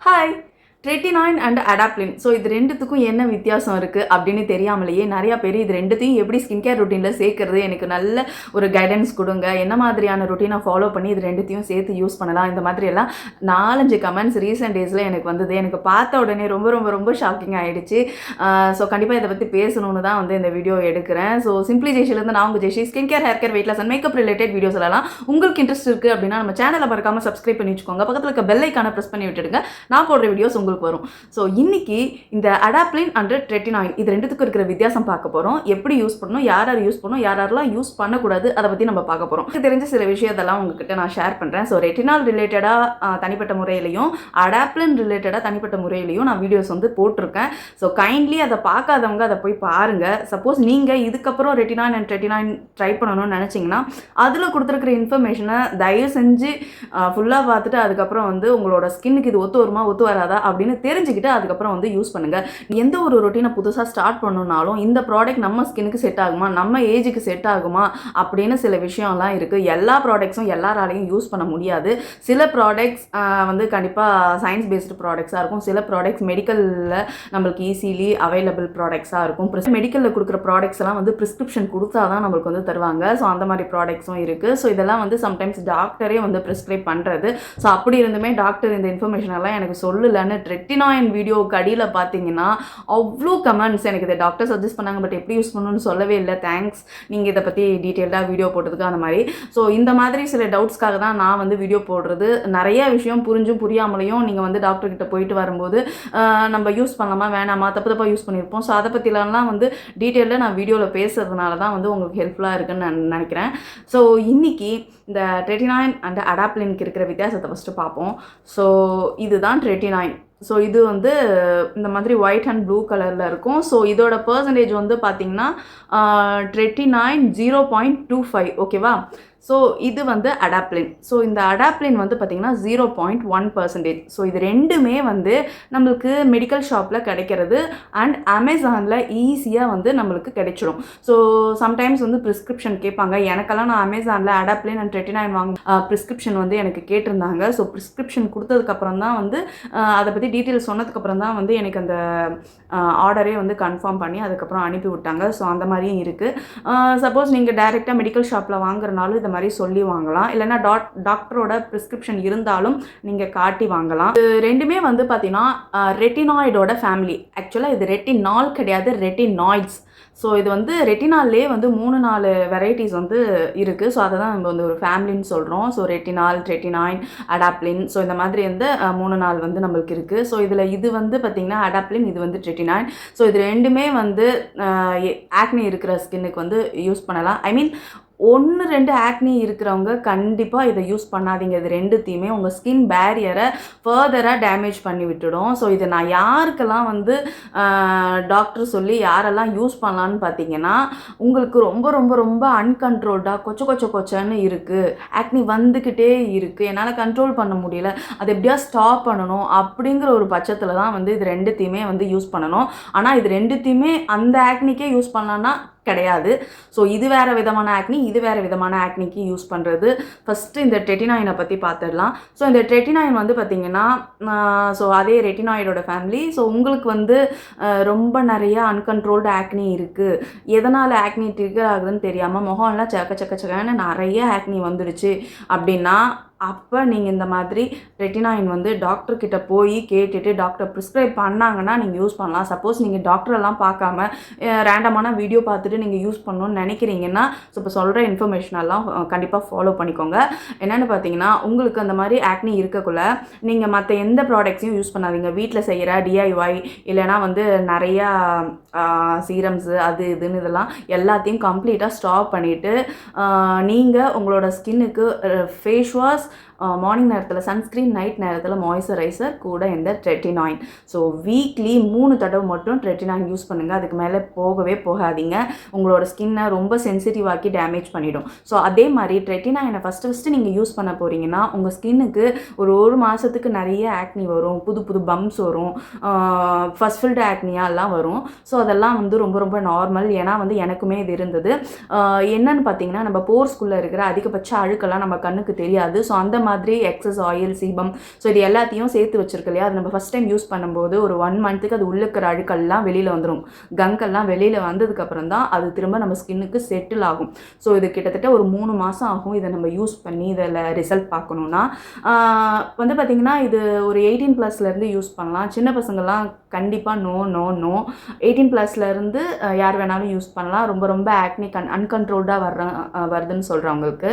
Hi. Tretinoin and adapalene. So இது ரெண்டுத்துக்கும் என்ன வித்தியாசம் இருக்குது அப்படின்னு தெரியாமலேயே நிறையா பேர் இது ரெண்டுத்தையும் எப்படி ஸ்கின் கேர் ரொட்டீனில் சேர்க்கறது எனக்கு நல்ல ஒரு கைடன்ஸ் கொடுங்க, என்ன மாதிரியான ரொட்டீனை ஃபாலோ பண்ணி இது ரெண்டுத்தையும் சேர்த்து யூஸ் பண்ணலாம், இந்த மாதிரியெல்லாம் 4-5 கமெண்ட்ஸ் ரீசெண்ட் டேஸில் எனக்கு வந்தது. எனக்கு பார்த்த உடனே ரொம்ப ரொம்ப ரொம்ப ஷாக்கிங் ஆகிடுச்சு. ஸோ கண்டிப்பாக இதை பற்றி பேசணுன்னு தான் வந்து இந்த வீடியோ எடுக்கிறேன். ஸோ சிம்பிளி ஜெய்ஷிலேருந்து நான் உங்கள் Jaishi. Skin care, hair care, weight loss and makeup related videos எல்லாம் உங்களுக்கு இன்ட்ரெஸ்ட் இருக்குது அப்படின்னா நம்ம சேனலை மறக்காமல் சப்ஸ்கிரைப் பண்ணி வச்சுக்கோங்க. பக்கத்தில் இருக்க பெல் ஐக்கானை ப்ரெஸ் பண்ணி விட்டுடுங்க. நான் போடுற வீடியோஸ் உங்களுக்கு வரும். ஸோ இன்னைக்கு இந்த அடாப்லின் அண்ட் ட்ரெட்டினாயின் இது ரெண்டுத்துக்கும் இருக்கிற வித்தியாசம் பார்க்க போகிறோம். எப்படி யூஸ் பண்ணணும், யார் யூஸ் பண்ணணும், யாரெல்லாம் யூஸ் பண்ணக்கூடாது, அதை பற்றி நம்ம பார்க்க போகிறோம். எனக்கு தெரிஞ்ச சில விஷயத்தெல்லாம் உங்ககிட்ட நான் ஷேர் பண்ணுறேன். ஸோ ரெட்டினால் ரிலேட்டடாக தனிப்பட்ட முறையிலையும் அடாப்லின் ரிலேட்டடாக தனிப்பட்ட முறையிலையும் நான் வீடியோஸ் வந்து போட்டிருக்கேன். ஸோ கைண்ட்லி அதை பார்க்காதவங்க அதை போய் பாருங்கள். சப்போஸ் நீங்கள் இதுக்கப்புறம் ரெட்டினாயின் அண்ட் ட்ரெட்டினாயின் ட்ரை பண்ணணும்னு நினச்சிங்கன்னா அதில் கொடுத்துருக்கிற இன்ஃபர்மேஷனை தயவு செஞ்சு ஃபுல்லாக பார்த்துட்டு அதுக்கப்புறம் வந்து உங்களோட ஸ்கின்னுக்கு இது ஒத்து வருமா ஒத்து வராதா அப்படின்னு தெரிஞ்சுக்கிட்டு அதுக்கப்புறம் வந்து யூஸ் பண்ணுங்கள். எந்த ஒரு ரொட்டீனை புதுசாக ஸ்டார்ட் பண்ணணுன்னாலும் இந்த ப்ராடக்ட் நம்ம ஸ்கின்னுக்கு செட் ஆகுமா, நம்ம ஏஜுக்கு செட் ஆகுமா அப்படின்னு சில விஷயம்லாம் இருக்குது. எல்லா ப்ராடக்ட்ஸும் எல்லாராலையும் யூஸ் பண்ண முடியாது. சில ப்ராடக்ட்ஸ் வந்து கண்டிப்பாக சயின்ஸ் பேஸ்டு ப்ராடக்ட்ஸாக இருக்கும். சில ப்ராடக்ட்ஸ் மெடிக்கலில் நம்மளுக்கு ஈஸிலி அவைலபிள் ப்ராடக்ட்ஸாக இருக்கும். மெடிக்கலில் கொடுக்குற ப்ராடக்ட்ஸ் எல்லாம் வந்து ப்ரிஸ்கிரிப்ஷன் கொடுத்தா தான் நம்மளுக்கு வந்து தருவாங்க. ஸோ அந்த மாதிரி ப்ராடக்ட்ஸும் இருக்குது. ஸோ இதெல்லாம் வந்து சம்டைம்ஸ் டாக்டரே வந்து ப்ரிஸ்கிரைப் பண்ணுறது. ஸோ அப்படி இருந்துமே டாக்டர் இந்த இன்ஃபர்மேஷன் எல்லாம் எனக்கு சொல்லலைன்னு ட்ரெட்டினாயின் வீடியோவுக்கு அடியில் பார்த்தீங்கன்னா அவ்வளோ கமெண்ட்ஸ். எனக்கு இதை டாக்டர் சஜஸ்ட் பண்ணாங்க, பட் எப்படி யூஸ் பண்ணணும்னு சொல்லவே இல்லை, தேங்க்ஸ் நீங்கள் இதை பற்றி டீட்டெயில்டாக வீடியோ போட்டதுக்கு அந்த மாதிரி. ஸோ இந்த மாதிரி சில டவுட்ஸ்க்காக தான் நான் வந்து வீடியோ போடுறது. நிறைய விஷயம் புரிஞ்சும் புரியாமலையும் நீங்கள் வந்து டாக்டர்கிட்ட போயிட்டு வரும்போது நம்ம யூஸ் பண்ணலாமா வேணாமா, தப்பு தப்பாக யூஸ் பண்ணியிருப்போம். ஸோ அதை பற்றிலாம் வந்து டீட்டெயிலாக நான் வீடியோவில் பேசுறதுனால தான் வந்து உங்களுக்கு ஹெல்ப்ஃபுல்லாக இருக்குன்னு நான் நினைக்கிறேன். ஸோ இன்றைக்கி இந்த ட்ரெட்டினாயின் அண்ட் அடாப்லினுக்கு இருக்கிற வித்தியாசத்தை ஃபஸ்ட்டு பார்ப்போம். ஸோ இதுதான் ட்ரெட்டினாயின். ஸோ இது வந்து இந்த மாதிரி ஒயிட் அண்ட் ப்ளூ கலரில் இருக்கும். ஸோ இதோட பர்சன்டேஜ் வந்து பார்த்திங்கன்னா 39.25 ஓகேவா. ஸோ இது வந்து அடாப்லின். ஸோ இந்த அடாப்லின் வந்து பார்த்திங்கன்னா 0.1%. ஸோ இது ரெண்டுமே வந்து நம்மளுக்கு மெடிக்கல் ஷாப்பில் கிடைக்கிறது அண்ட் அமேசானில் ஈஸியாக வந்து நம்மளுக்கு கிடைச்சிடும். ஸோ சம்டைம்ஸ் வந்து ப்ரிஸ்கிரிப்ஷன் கேட்பாங்க. எனக்கெல்லாம் நான் அமேசானில் அடாப்லின் அண்ட் ட்ரெட்டினாயின் ப்ரிஸ்கிரிப்ஷன் வந்து எனக்கு கேட்டிருந்தாங்க. ஸோ ப்ரிஸ்கிரிப்ஷன் கொடுத்ததுக்கப்புறம் தான் வந்து அதை பற்றி டீட்டெயில்ஸ் சொன்னதுக்கப்புறம் தான் வந்து எனக்கு அந்த ஆர்டரே வந்து கன்ஃபார்ம் பண்ணி அதுக்கப்புறம் அனுப்பி விட்டாங்க. ஸோ அந்த மாதிரியும் இருக்குது. சப்போஸ் நீங்கள் டைரெக்டாக மெடிக்கல் ஷாப்பில் வாங்குறனாலும் இந்த மாதிரி சொல்லி வாங்கலாம், இல்லைனா டாக்டரோட ப்ரிஸ்கிரிப்ஷன் இருந்தாலும் நீங்கள் காட்டி வாங்கலாம். இது ரெண்டுமே வந்து பார்த்தீங்கன்னா ரெட்டினாய்டோட ஃபேமிலி. ஆக்சுவலாக இது ரெட்டினால் கிடையாது, ரெட்டினாய்ட்ஸ். ஸோ இது வந்து ரெட்டினால்லே வந்து 3-4 வெரைட்டிஸ் வந்து இருக்குது. ஸோ அதை தான் நம்ம வந்து ஒரு ஃபேமிலின்னு சொல்கிறோம். So retinol, tretinoin, adapalene. So இந்த மாதிரி வந்து 3-4 வந்து நம்மளுக்கு இருக்குது. ஸோ இதில் இது வந்து பார்த்திங்கன்னா அடாப்லின், இது வந்து ட்ரெட்டினாயின். ஸோ இது ரெண்டுமே வந்து ஆக்னி இருக்கிற ஸ்கின்னுக்கு வந்து யூஸ் பண்ணலாம். ஐ மீன் 1-2 ஆக்னி இருக்கிறவங்க கண்டிப்பாக இதை யூஸ் பண்ணாதீங்க. இது ரெண்டுத்தையுமே உங்கள் ஸ்கின் பேரியரை ஃபர்தராக டேமேஜ் பண்ணி விட்டுடும். ஸோ இதை நான் யாருக்கெல்லாம் வந்து டாக்டர் சொல்லி யாரெல்லாம் யூஸ் பண்ணலான்னு பார்த்தீங்கன்னா, உங்களுக்கு ரொம்ப ரொம்ப ரொம்ப அன்கண்ட்ரோல்டாக கொச்சன்னு இருக்குது, ஆக்னி வந்துக்கிட்டே இருக்குது, என்னால் கண்ட்ரோல் பண்ண முடியல, அதை எப்படியா ஸ்டாப் பண்ணணும் அப்படிங்கிற ஒரு பட்சத்தில் தான் வந்து இது ரெண்டுத்தையுமே வந்து யூஸ் பண்ணணும். ஆனால் இது ரெண்டுத்தையுமே அந்த ஆக்னிக்கே யூஸ் பண்ணலான்னா கிடையாது. ஸோ இது வேறு விதமான ஆக்னி, இது வேறு விதமான ஆக்னிக்கு யூஸ் பண்ணுறது. ஃபஸ்ட்டு இந்த ட்ரெட்டினாயினை பற்றி பார்த்துடலாம். ஸோ இந்த ட்ரெட்டினாயின் வந்து பார்த்திங்கன்னா ஸோ அதே ரெட்டினாய்டோட ஃபேமிலி. ஸோ உங்களுக்கு வந்து ரொம்ப நிறையா அன்கண்ட்ரோல்டு ஆக்னி இருக்குது, எதனால் ஆக்னி ட்ரிகர் ஆகுதுன்னு தெரியாமல் முகம்லாம் சக்கன்னு நிறைய ஆக்னி வந்துடுச்சு அப்படின்னா அப்போ நீங்கள் இந்த மாதிரி ரெட்டினாயின் வந்து டாக்டர்கிட்ட போய் கேட்டுட்டு டாக்டர் ப்ரிஸ்கிரைப் பண்ணாங்கன்னா நீங்கள் யூஸ் பண்ணலாம். சப்போஸ் நீங்கள் டாக்டரெல்லாம் பார்க்காம ரேண்டமான வீடியோ பார்த்துட்டு நீங்கள் யூஸ் பண்ணணும்னு நினைக்கிறீங்கன்னா ஸோ இப்போ சொல்கிற இன்ஃபர்மேஷனெல்லாம் கண்டிப்பாக ஃபாலோ பண்ணிக்கோங்க. என்னென்னு பார்த்தீங்கன்னா, உங்களுக்கு அந்த மாதிரி ஆக்னி இருக்கக்குள்ள நீங்கள் மற்ற எந்த ப்ராடக்ட்ஸையும் யூஸ் பண்ணாதீங்க. வீட்டில் செய்கிற DIY இல்லைனா வந்து நிறையா சீரம்ஸு அது இதுன்னு இதெல்லாம் எல்லாத்தையும் கம்ப்ளீட்டாக ஸ்டாப் பண்ணிவிட்டு நீங்கள் உங்களோட ஸ்கின்னுக்கு ஃபேஸ் வாஷ், மார்னிங் நேரத்தில் சன்ஸ்க்ரீன், நைட் நேரத்தில் மாய்ஸ்சரைசர், கூட இந்த ட்ரெட்டினாயின். ஸோ வீக்லி 3 தடவை மட்டும் ட்ரெட்டினாயின் யூஸ் பண்ணுங்கள். அதுக்கு மேலே போகவே போகாதீங்க. உங்களோட ஸ்கின்னை ரொம்ப சென்சிட்டிவ் ஆக்கி டேமேஜ் பண்ணிடும். ஸோ அதே மாதிரி ட்ரெட்டினாயினை ஃபஸ்ட்டு நீங்கள் யூஸ் பண்ண போகிறீங்கன்னா உங்கள் ஸ்கின்னுக்கு ஒரு மாதத்துக்கு நிறைய ஆக்னி வரும், புது பம்ப்ஸ் வரும், ஃபஸ்ட் ஃபில்டு ஆக்னியாலாம் வரும். ஸோ அதெல்லாம் வந்து ரொம்ப ரொம்ப நார்மல். ஏன்னா வந்து எனக்குமே இது இருந்தது. என்னன்னு பார்த்தீங்கன்னா, நம்ம போர்ஸ்குள்ளே இருக்கிற அதிகபட்ச அழுக்கெல்லாம் நம்ம கண்ணுக்கு தெரியாது. ஸோ அந்த மாதிரி எக்ஸஸ் ஆயில் சீபம் ஸோ இது எல்லாத்தையும் சேர்த்து வச்சிருக்கு இல்லையா, அது நம்ம ஃபஸ்ட் டைம் யூஸ் பண்ணும்போது ஒரு 1 மந்த்துக்கு அது உள்ளுக்கிற அழுக்கெல்லாம் வெளியில் வந்துடும். கங்கெல்லாம் வெளியில் வந்ததுக்கப்புறம் தான் அது திரும்ப நம்ம ஸ்கின்னுக்கு செட்டில் ஆகும். ஸோ இது கிட்டத்தட்ட ஒரு 3 மாதம் ஆகும் இதை நம்ம யூஸ் பண்ணி இதில் ரிசல்ட் பார்க்கணுன்னா. வந்து பார்த்திங்கன்னா இது ஒரு 18+லேருந்து யூஸ் பண்ணலாம். சின்ன பசங்கள்லாம் கண்டிப்பாக நோ 18+லேருந்து யார் வேணாலும் யூஸ் பண்ணலாம். ரொம்ப ரொம்ப ஆக்னி அன்கண்ட்ரோல்டாக வருதுன்னு சொல்கிறவங்களுக்கு.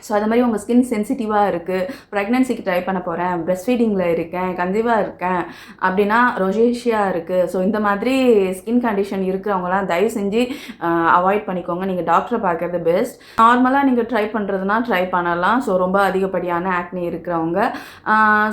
ஸோ அது மாதிரி உங்கள் ஸ்கின் சென்சிட்டிவாக இருக்குது, ப்ரெக்னென்சிக்கு ட்ரை பண்ண போகிறேன், பிரெஸ்ட் ஃபீடிங்கில் இருக்கேன், கன்சீவாக இருக்கேன் அப்படின்னா, ரொசேஷியா இருக்குது, ஸோ இந்த மாதிரி ஸ்கின் கண்டிஷன் இருக்கிறவங்களாம் தயவு செஞ்சு அவாய்ட் பண்ணிக்கோங்க. நீங்கள் டாக்டரை பார்க்குறது பெஸ்ட். நார்மலாக நீங்கள் ட்ரை பண்ணுறதுனா ட்ரை பண்ணலாம். ஸோ ரொம்ப அதிகப்படியான ஆக்னி இருக்கிறவங்க.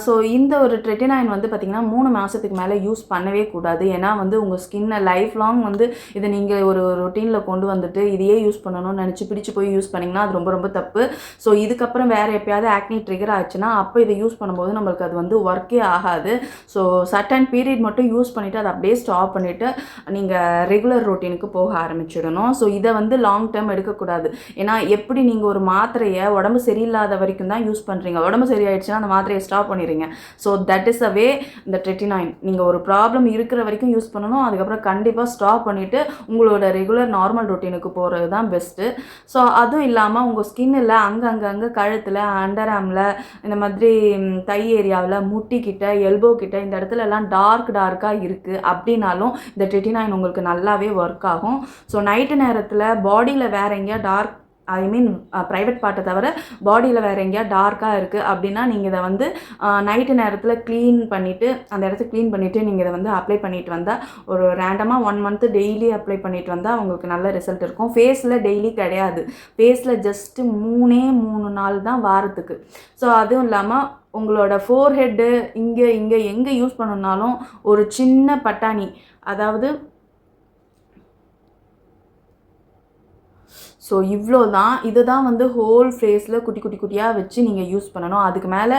ஸோ இந்த ஒரு ட்ரெட்டினைன் வந்து பார்த்திங்கன்னா 3 மாதத்துக்கு மேலே யூஸ் பண்ணவே கூடாது. ஏன்னா வந்து உங்கள் ஸ்கின்னை லைஃப் லாங் வந்து இதை நீங்கள் ஒரு ரொட்டீனில் கொண்டு வந்துட்டு இதையே யூஸ் பண்ணணும்னு நினச்சி பிடிச்சி போய் யூஸ் பண்ணிங்கன்னா அது ரொம்ப ரொம்ப தப்பு. ஸோ இதுக்கப்புறம் வேறு எப்போயாவது ஆக்னி ட்ரிகர் ஆச்சுன்னா அப்போ இதை யூஸ் பண்ணும்போது நம்மளுக்கு அது வந்து ஒர்க்கே ஆகாது. ஸோ சர்டன் பீரியட் மட்டும் யூஸ் பண்ணிவிட்டு அதை அப்படியே ஸ்டாப் பண்ணிவிட்டு நீங்கள் ரெகுலர் ரொட்டீனுக்கு போக ஆரம்பிச்சிடணும். ஸோ இதை வந்து லாங் டேர்ம் எடுக்கக்கூடாது. ஏன்னா எப்படி நீங்கள் ஒரு மாத்திரையை உடம்பு சரியில்லாத வரைக்கும் தான் யூஸ் பண்ணுறீங்க, உடம்பு சரியாயிடுச்சுன்னா அந்த மாத்திரையை ஸ்டாப் பண்ணிடுறீங்க. So that is a way இந்த ட்ரெட்டினைன். நீங்கள் ஒரு ப்ராப்ளம் இருக்கிற வரைக்கும் யூஸ் பண்ணணும், அதுக்கப்புறம் கண்டிப்பாக ஸ்டாப் பண்ணிவிட்டு உங்களோட ரெகுலர் நார்மல் ரொட்டீனுக்கு போகிறது தான் பெஸ்ட்டு. ஸோ அதுவும் இல்லாமல் உங்கள் ஸ்கின்னில் அங்கங்கே கழுத்தில், அண்டர் ஆர்மில், இந்த மாதிரி தை ஏரியாவில், முட்டிக்கிட்ட, எல்போ கிட்ட இந்த இடத்துல எல்லாம் டார்க்காக இருக்குது அப்படின்னாலும் இந்த ட்ரெட்டினைன் உங்களுக்கு நல்லாவே ஒர்க் ஆகும். ஸோ நைட்டு நேரத்தில் பாடியில் வேற எங்கேயா டார்க் ப்ரைவேட் பார்ட்டை தவிர பாடியில் வேறு எங்கேயா டார்க்காக இருக்குது அப்படின்னா நீங்கள் இதை வந்து நைட்டு நேரத்தில் க்ளீன் பண்ணிவிட்டு அந்த இடத்த க்ளீன் பண்ணிவிட்டு நீங்கள் இதை வந்து அப்ளை பண்ணிட்டு வந்தால் ஒரு ரேண்டமாக 1 மந்த்து டெய்லி அப்ளை பண்ணிட்டு வந்தால் உங்களுக்கு நல்ல ரிசல்ட் இருக்கும். ஃபேஸில் டெய்லி கிடையாது, ஃபேஸில் ஜஸ்ட்டு 3 நாள் தான் வாரத்துக்கு. ஸோ அதுவும் இல்லாமல் உங்களோட ஃபோர்ஹெட்டு இங்கே எங்கே யூஸ் பண்ணணுன்னாலும் ஒரு சின்ன பட்டாணி, அதாவது ஸோ இவ்வளோ தான். இதை தான் வந்து ஹோல் ஃபேஸில் குட்டியாக வச்சு நீங்கள் யூஸ் பண்ணணும். அதுக்கு மேலே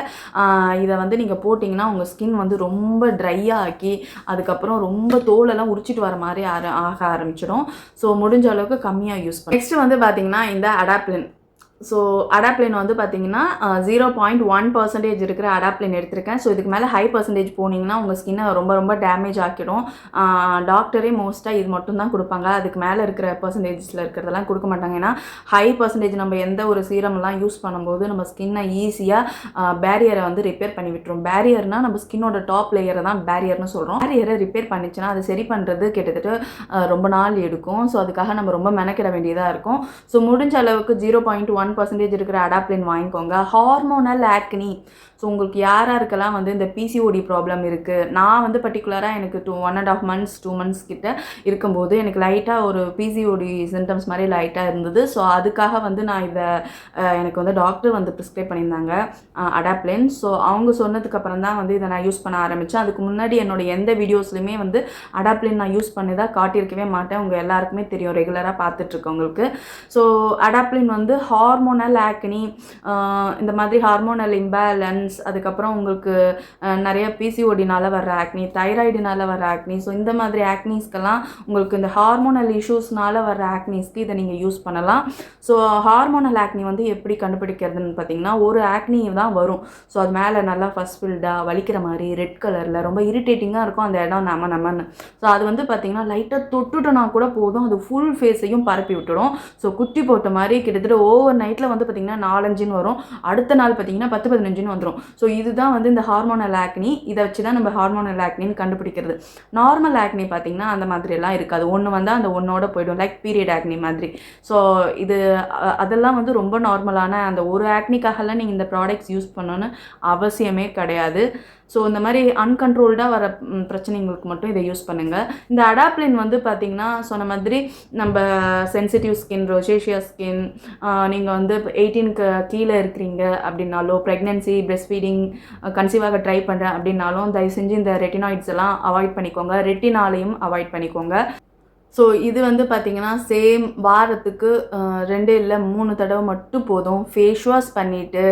இதை வந்து நீங்கள் போட்டிங்கன்னா உங்கள் ஸ்கின் வந்து ரொம்ப ட்ரையாக ஆக்கி அதுக்கப்புறம் ரொம்ப தோலெல்லாம் உரிச்சிட்டு வர மாதிரி ஆக ஆரம்பிச்சிடும். ஸோ முடிஞ்ச அளவுக்கு கம்மியாக யூஸ் பண்ணணும். நெக்ஸ்ட்டு வந்து பார்த்திங்கன்னா இந்த அடாப்ளின். ஸோ அடாப்ளின் வந்து பார்த்திங்கன்னா 0.1% இருக்கிற அடாப்ளின் எடுத்திருக்கேன். ஸோ இதுக்கு மேலே ஹை பர்சன்டேஜ் போனீங்கன்னா உங்கள் ஸ்கின்னை ரொம்ப ரொம்ப டேமேஜ் ஆக்கிடும். டாக்டரே மோஸ்ட்டாக இது மட்டும் தான் கொடுப்பாங்க, அதுக்கு மேலே இருக்கிற பர்சன்டேஜஸில் இருக்கிறதெல்லாம் கொடுக்க மாட்டாங்க. ஏன்னா ஹை பர்சன்டேஜ் நம்ம எந்த ஒரு சீரம்லாம் யூஸ் பண்ணும்போது நம்ம ஸ்கின்னை ஈஸியாக பேரியரை வந்து ரிப்பேர் பண்ணி விட்டுரும். பேரியர்னால் நம்ம ஸ்கின்னோட டாப் லேயரை தான் பேரியர்னு சொல்கிறோம். பேரியரை ரிப்பேர் பண்ணிச்சுன்னா அது சரி பண்ணுறது கிட்டத்தட்ட ரொம்ப நாள் எடுக்கும். ஸோ அதுக்காக நம்ம ரொம்ப மெனக்கிட வேண்டியதாக இருக்கும். ஸோ முடிஞ்ச அளவுக்கு 0.1% இருக்கிற அடாப்ளின் வாங்கிக்கோங்க. ஹார்மோனல் ஆக்னி. ஸோ உங்களுக்கு யாராருக்கெல்லாம் வந்து இந்த பிசிஓடி ப்ராப்ளம் இருக்குது, நான் வந்து பர்டிகுலராக எனக்கு 1.5 months 2 months கிட்ட இருக்கும்போது எனக்கு லைட்டாக ஒரு பிசிஓடி சிம்டம்ஸ் மாதிரி லைட்டாக இருந்தது. ஸோ அதுக்காக வந்து நான் இதை எனக்கு வந்து டாக்டர் வந்து ப்ரிஸ்கிரைப் பண்ணியிருந்தாங்க அடாப்ளின். ஸோ அவங்க சொன்னதுக்கப்புறம் தான் வந்து இதை நான் யூஸ் பண்ண ஆரம்பித்தேன். அதுக்கு முன்னாடி என்னோட எந்த வீடியோஸ்லையுமே வந்து அடாப்ளின் நான் யூஸ் பண்ணி தான் காட்டியிருக்கவே மாட்டேன். உங்கள் எல்லாருக்குமே தெரியும் ரெகுலராக பார்த்துட்ருக்கவங்களுக்கு. ஸோ அடாப்ளின் வந்து ஹார்மோனல் ஆக்னி, இந்த மாதிரி ஹார்மோனல் இம்பேலன்ஸ், அதுக்கப்புறம் உங்களுக்கு நிறைய பிசிஓடினால வர ஆக்னி, தைராய்டுனால வர ஆக்னி, ஸோ இந்த மாதிரி ஆக்னிஸ்க்கெல்லாம் உங்களுக்கு இந்த ஹார்மோனல் இஷ்யூஸ்னால வர ஆக்னிஸ்க்கு இதை நீங்கள் யூஸ் பண்ணலாம். ஸோ ஹார்மோனல் ஆக்னி வந்து எப்படி கண்டுபிடிக்கிறதுன்னு பார்த்தீங்கன்னா, ஒரு ஆக்னி தான் வரும். ஸோ அது மேலே நல்லா ஃபஸ்ட் ஃபில்டாக வலிக்கிற மாதிரி ரெட் கலரில் ரொம்ப இரிட்டேட்டிங்காக இருக்கும் அந்த இடம் நம்மன்னு. ஸோ அது வந்து பார்த்திங்கன்னா லைட்டாக தொட்டுட்டோன்னா கூட போதும், அது ஃபுல் ஃபேஸையும் பரப்பி விட்டுடும். ஸோ குட்டி போட்ட மாதிரி கிட்டத்தட்ட ஓவர் நைட்டில் வந்து பார்த்திங்கன்னா 4-5 வரும், அடுத்த நாள் பார்த்திங்கன்னா 10-15 வந்துடும். ஸோ இதுதான் வந்து இந்த ஹார்மோனல் ஆக்னி. இதை வச்சு தான் நம்ம ஹார்மோனல் ஆக்னின்னு கண்டுபிடிக்கிறது. நார்மல் ஆக்னி பார்த்திங்கன்னா அந்த மாதிரியெல்லாம் இருக்காது, ஒன்று வந்தால் அந்த ஒன்றோட போய்டும், லைக் பீரியட் ஆக்னி மாதிரி. ஸோ இது அதெல்லாம் வந்து ரொம்ப நார்மலான அந்த ஒரு ஆக்னிக்காகலாம் நீங்கள் இந்த ப்ராடக்ட்ஸ் யூஸ் பண்ணணும்னு அவசியமே கிடையாது. ஸோ இந்த மாதிரி அன்கண்ட்ரோல்டாக வர பிரச்சனைங்களுக்கு மட்டும் இதை யூஸ் பண்ணுங்கள். இந்த அடாப்ளின் வந்து பார்த்திங்கன்னா சொன்ன மாதிரி நம்ம சென்சிட்டிவ் ஸ்கின், ரொசேஷியா ஸ்கின், நீங்கள் வந்து 18க்கு கீழே இருக்கிறீங்க அப்படின்னாலோ, ப்ரெக்னென்சி, பிரெஸ்ட் ஃபீடிங், கன்சீவாக ட்ரை பண்ணுறேன் அப்படின்னாலும் தயவு செஞ்சு இந்த ரெட்டினாய்ட்ஸ் எல்லாம் அவாய்ட் பண்ணிக்கோங்க. ரெட்டினாலையும் அவாய்ட் பண்ணிக்கோங்க. ஸோ இது வந்து பார்த்திங்கன்னா சேம் வாரத்துக்கு 2 இல்லை 3 தடவை மட்டும் போதும். ஃபேஸ் வாஷ் பண்ணிவிட்டு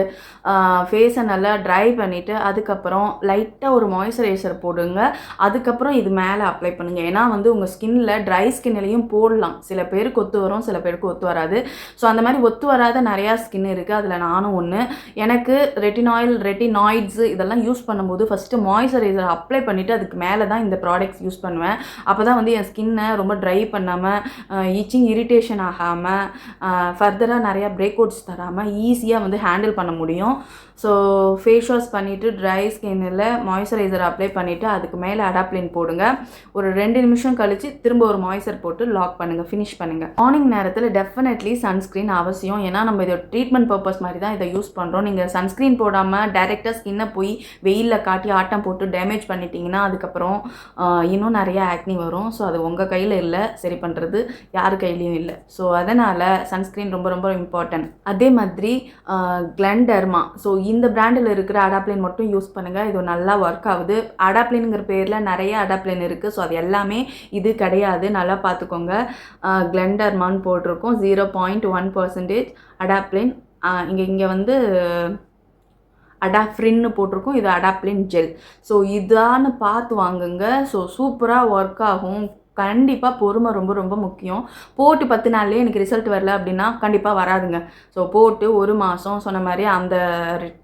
ஃபேஸை நல்லா ட்ரை பண்ணிவிட்டு அதுக்கப்புறம் லைட்டாக ஒரு மாய்ஸ்சரைசர் போடுங்க. அதுக்கப்புறம் இது மேலே அப்ளை பண்ணுங்கள். ஏன்னா வந்து உங்கள் ஸ்கின்னில் ட்ரை ஸ்கின்னிலையும் போடலாம். சில பேருக்கு ஒத்து வரும், சில பேருக்கு ஒத்து வராது. ஸோ அந்த மாதிரி ஒத்து வராத நிறையா ஸ்கின் இருக்குது. அதில் நானும் ஒன்று. எனக்கு ரெட்டினாய்ட்ஸு இதெல்லாம் யூஸ் பண்ணும்போது ஃபஸ்ட்டு மாய்ஸ்சரைசர் அப்ளை பண்ணிவிட்டு அதுக்கு மேலே தான் இந்த ப்ராடக்ட்ஸ் யூஸ் பண்ணுவேன். அப்போ தான் வந்து என் ஸ்கின்னை ரொம்ப ட்ரை பண்ணாமல் ஈச்சிங் இரிட்டேஷன் ஆகாமல் ஃபர்தராக நிறையா பிரேக் அவுட்ஸ் தராமல் ஈஸியாக வந்து ஹேண்டில் பண்ண முடியும். ஸோ ஃபேஸ் வாஷ் பண்ணிவிட்டு ட்ரை ஸ்கின்னில் மாய்ஸ்சரைசர் அப்ளை பண்ணிவிட்டு அதுக்கு மேலே அடாப்ளின் போடுங்க. ஒரு 2 நிமிஷம் கழித்து திரும்ப ஒரு மாய்ஸ்சர் போட்டு லாக் பண்ணுங்கள், ஃபினிஷ் பண்ணுங்கள். மார்னிங் நேரத்தில் டெஃபினெட்லி சன்ஸ்க்ரீன் அவசியம். ஏன்னா நம்ம இதை ட்ரீட்மெண்ட் பர்பஸ் மாதிரி தான் இதை யூஸ் பண்ணுறோம். நீங்கள் சன்ஸ்க்ரீன் போடாமல் டைரெக்டாக ஸ்கின்னை போய் வெயிலில் காட்டி ஆட்டம் போட்டு டேமேஜ் பண்ணிட்டீங்கன்னா அதுக்கப்புறம் இன்னும் நிறையா ஆக்னி வரும். ஸோ அது உங்கள் கையில் இல்லை, சரி பண்ணுறது யார் கையிலையும் இல்லை. ஸோ அதனால் சன்ஸ்க்ரீன் ரொம்ப ரொம்ப இம்பார்ட்டன்ட். அதே மாதிரி கிளெண்டர்மா, ஸோ இந்த பிராண்டில் இருக்கிற அடாப்ளின் மட்டும் யூஸ் பண்ணுங்கள். இது நல்லா ஒர்க் ஆகுது. அடாப்ளின்ங்கிற பேரில் நிறைய அடாப்ளின் இருக்குது. ஸோ அது எல்லாமே இது கிடையாது, நல்லா பார்த்துக்கோங்க. கிளெண்டர்மான்னு போட்டிருக்கோம். 0.1% அடாப்ளின். இங்கே வந்து அடாஃப்ரின்னு போட்டிருக்கோம். இது அடாப்ளின் ஜெல். ஸோ இதான்னு பார்த்து வாங்குங்க. ஸோ சூப்பராக ஒர்க் ஆகும். கண்டிப்பாக பொறுமை ரொம்ப ரொம்ப முக்கியம். போட்டு 10 நாள்லேயே எனக்கு ரிசல்ட் வரல அப்படின்னா கண்டிப்பாக வராதுங்க. ஸோ போட்டு 1 மாதம் சொன்ன மாதிரி அந்த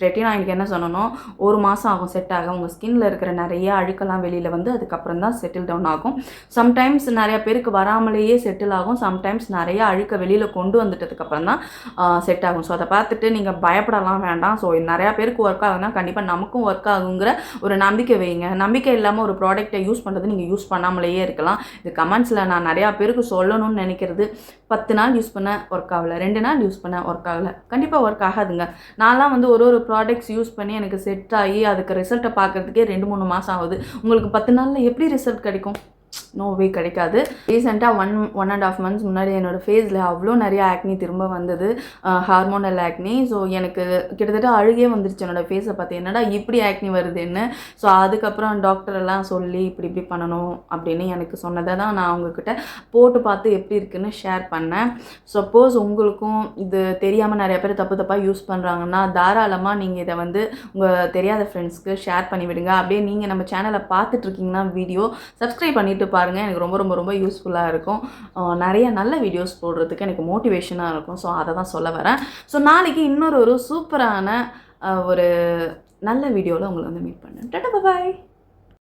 ரெட்டினாய்டுக்கு என்ன சொன்னனோ 1 மாதம் ஆகும் செட் ஆக. உங்கள் ஸ்கின்னில் இருக்கிற நிறைய அழுக்கெல்லாம் வெளியில் வந்து அதுக்கப்புறம் தான் செட்டில் டவுன் ஆகும். சம்டைம்ஸ் நிறையா பேருக்கு வராமலேயே செட்டில் ஆகும். சம்டைம்ஸ் நிறைய அழுக்க வெளியில் கொண்டு வந்துட்டதுக்கப்புறம் தான் செட் ஆகும். ஸோ அதை பார்த்துட்டு நீங்கள் பயப்படலாம் வேண்டாம். ஸோ நிறையா பேருக்கு ஒர்க் ஆகுதுன்னா கண்டிப்பாக நமக்கும் ஒர்க் ஆகுங்கிற ஒரு நம்பிக்கை வைங்க. நம்பிக்கை இல்லாமல் ஒரு ப்ராடக்ட்டை யூஸ் பண்ணுறது நீங்கள் யூஸ் பண்ணாமலேயே இருக்கலாம். இது கமெண்ட்ஸில் நான் நிறையா பேருக்கு சொல்லணும்னு நினைக்கிறது, 10 நாள் யூஸ் பண்ண ஒர்க் ஆகலை, 2 நாள் யூஸ் பண்ண ஒர்க் ஆகலை. கண்டிப்பாக ஒர்க் ஆகாதுங்க. நான்லாம் வந்து ஒரு ப்ராடக்ட்ஸ் யூஸ் பண்ணி எனக்கு செட் ஆகி அதுக்கு ரிசல்ட்டை பார்க்குறதுக்கே 2-3 மாதம் ஆகுது. உங்களுக்கு 10 நாளில் எப்படி ரிசல்ட் கிடைக்கும்? நோவே கிடைக்காது. ரீசெண்டாக 1.5 மந்த்ஸ் முன்னாடி என்னோடய ஃபேஸில் அவ்வளோ நிறைய ஆக்னி திரும்ப வந்தது, ஹார்மோனல் ஆக்னி. ஸோ எனக்கு கிட்டத்தட்ட அழுகே வந்துருச்சு என்னோடய ஃபேஸை பார்த்து, என்னடா இப்படி ஆக்னி வருதுன்னு. ஸோ அதுக்கப்புறம் டாக்டர் எல்லாம் சொல்லி இப்படி பண்ணணும் அப்படின்னு எனக்கு சொன்னதை தான் நான் உங்ககிட்ட போட்டு பார்த்து எப்படி இருக்குன்னு ஷேர் பண்ணேன். சப்போஸ் உங்களுக்கும் இது தெரியாமல் நிறைய பேர் தப்பாக யூஸ் பண்ணுறாங்கன்னா தாராளமாக நீங்கள் இதை வந்து உங்கள் தெரியாத ஃப்ரெண்ட்ஸ்க்கு ஷேர் பண்ணிவிடுங்க. அப்படியே நீங்கள் நம்ம சேனலை பார்த்துட்ருக்கீங்கன்னா வீடியோ சப்ஸ்கிரைப் பண்ணிவிட்டு பாருங்கள். எனக்கு ரொம்ப ரொம்ப ரொம்ப யூஸ்ஃபுல்லாக இருக்கும். நிறைய நல்ல வீடியோஸ் போடுறதுக்கு எனக்கு மோட்டிவேஷனாக இருக்கும். ஸோ அதை தான் சொல்ல வரேன். ஸோ நாளைக்கு இன்னொரு சூப்பரான ஒரு நல்ல வீடியோவில் உங்களை வந்து மீட் பண்ணேன். டாடா, பாய்.